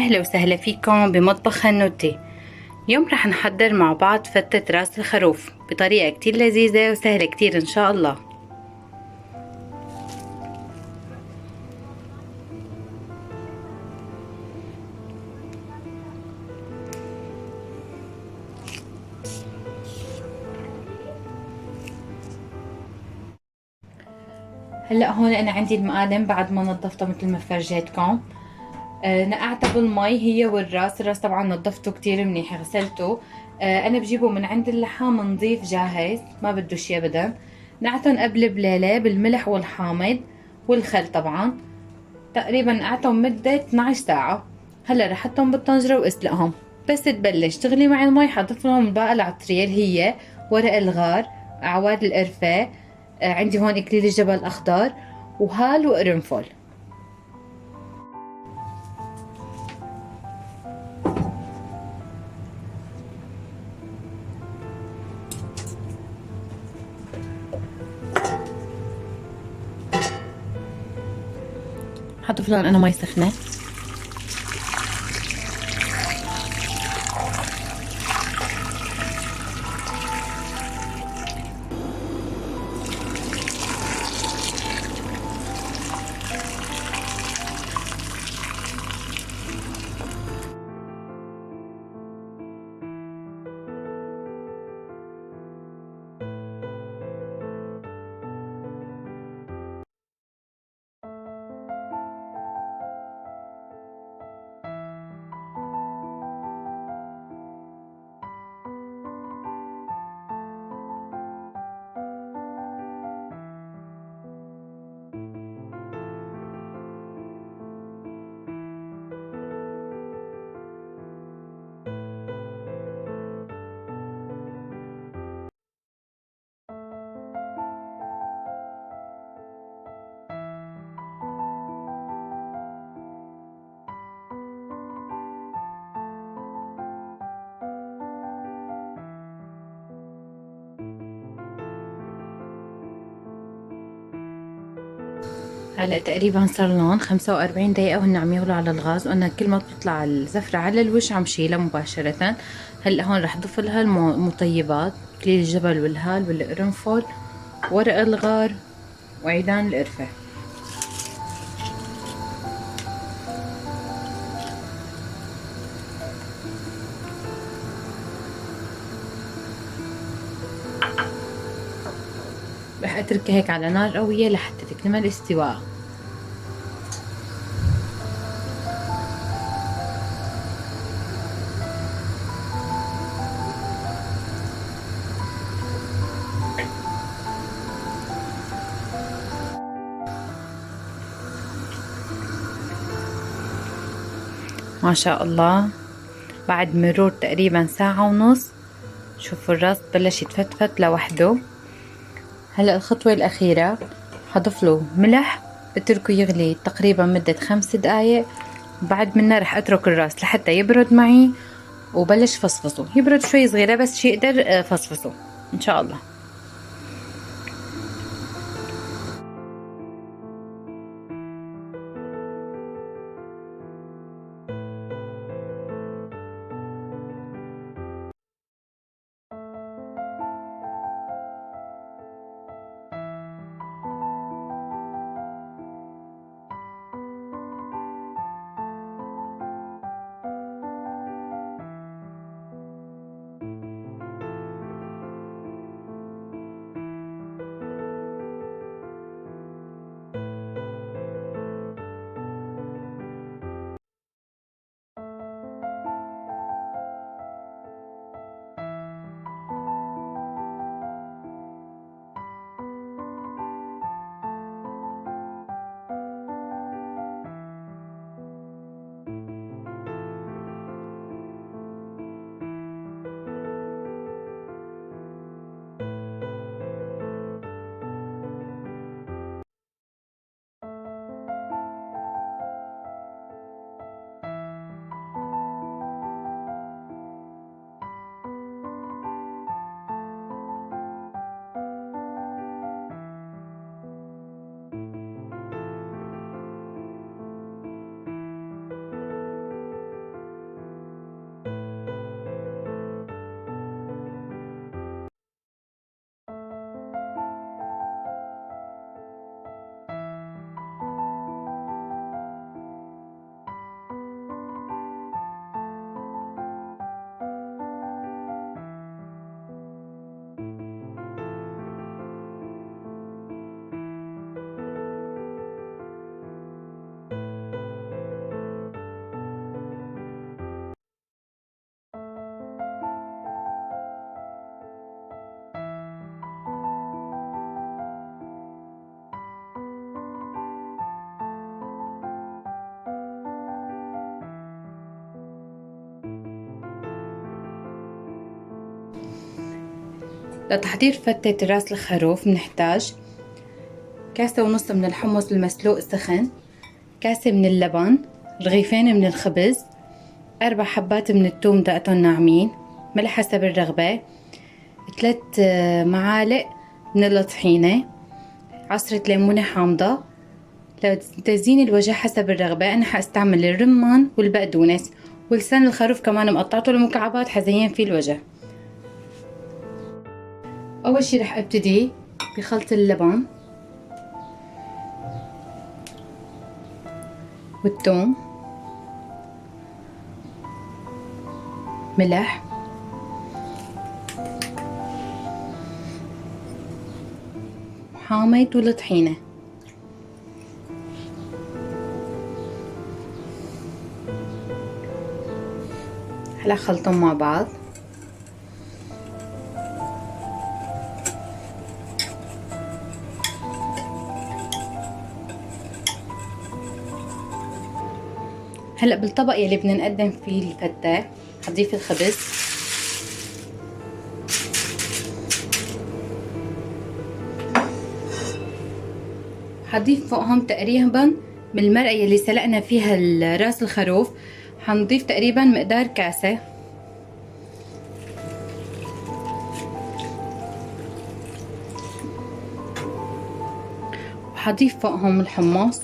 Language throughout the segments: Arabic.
أهلا وسهلا فيكم بمطبخ هنوتي. اليوم رح نحضر مع بعض فتة راس الخروف بطريقة كتير لذيذة وسهلة كتير إن شاء الله. هلأ هون أنا عندي المقادم بعد ما نظفته مثل ما فرجيتكم. نقعتها بالمي هي الراس طبعا نظفته كتير منيح غسلته. أنا بجيبه من عند اللحام نظيف جاهز ما بده شي أبدا. نقعتهم قبل بليلة بالملح والحامض والخل طبعا، تقريبا نقعتهم مدة 12 ساعة. هلا رح احطهم بالطنجرة واسلقهم. بس تبلش تغلي معي المي حضيف لهم باقي العطرية اللي هي ورق الغار، اعواد القرفة، عندي هون اكليل الجبل الاخضر وهال وقرنفل. حضيف لهم انا مي سخنة. هلا تقريبا صار لهم 45 دقيقة وهن عم يغلوا على الغاز، وانا كل ما بتطلع الزفرة على الوش عم شيلها مباشرة. هلا هون رح ضيف لها المطيبات، اكليل الجبل والهال والقرنفل، ورق الغار، وعيدان القرفة. رح اتركها هيك على نار قوية لحتى تكمل استواء. ما شاء الله، بعد مرور تقريبا ساعة ونص شوفوا الراس بلش يتفتفت لوحده. هلا الخطوة الأخيرة، حضيف له ملح، بتركه يغلي تقريبا مدة 5 دقايق. بعد منها رح اترك الراس لحتى يبرد معي وبلش فصفصه، يبرد شوي صغيرة بس شي يقدر فصفصه ان شاء الله. لتحضير فتة راس الخروف بنحتاج 1.5 كاسة من الحمص المسلوق السخن، كاسة من اللبن، رغيفين من الخبز، 4 حبات من الثوم دقتهم ناعمين، ملح حسب الرغبة، 3 معالق من الطحينة، عصرة ليمونة حامضة. لتزيين الوجه حسب الرغبة أنا حاستعمل الرمان والبقدونس، ولسان الخروف كمان مقطعته لمكعبات حزين فيه الوجه. أول شي رح أبتدي بخلط اللبن والثوم، ملح، حامض والطحينة. هلا خلطهم مع بعض. هلا بالطبق يلي بدنا نقدم فيه الفتة حضيف الخبز، حضيف فوقهم تقريبا من المرقة يلي سلقنا فيها راس الخروف، حنضيف تقريبا مقدار كاسة، وحضيف فوقهم الحمص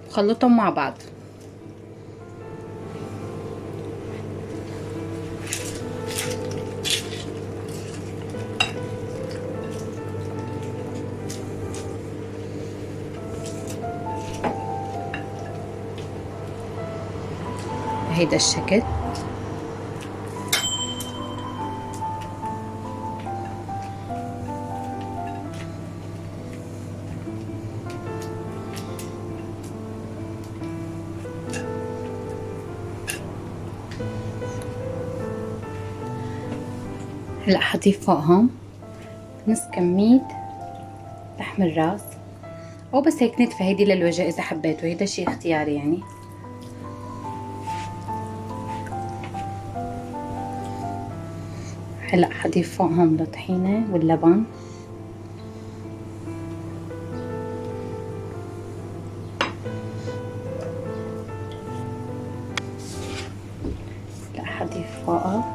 وخلطهم مع بعض. بهيدا الشكل. هلا حضيف فوقهم نص كمية لحم الراس، او بس هيك نتفة هيدي للوجه اذا حبيتوا، هيدا شي اختياري يعني. هلا حضيف فوقهم الطحينة واللبن، هلا حضيف فوقها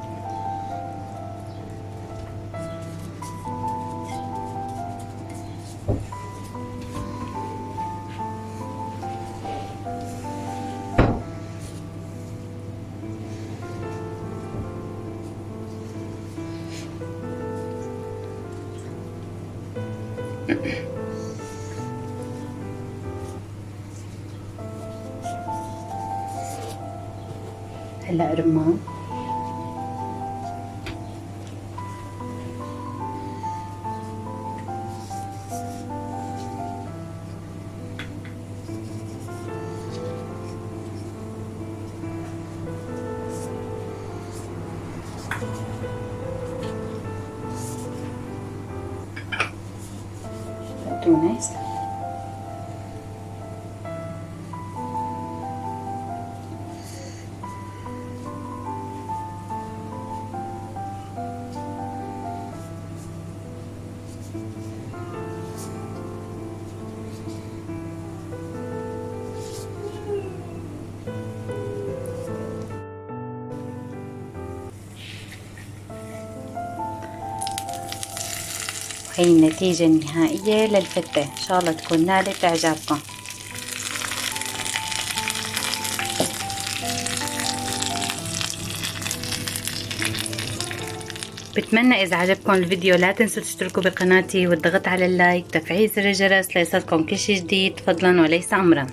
هلا رمان، بقدونس، وهي النتيجة النهائية للفتة. إن شاء الله تكون نالت إعجابكم. بتمنى إذا عجبكم الفيديو لا تنسوا تشتركوا بقناتي والضغط على اللايك وتفعيل زر الجرس ليصلكم كل شي جديد، فضلا وليس أمرا.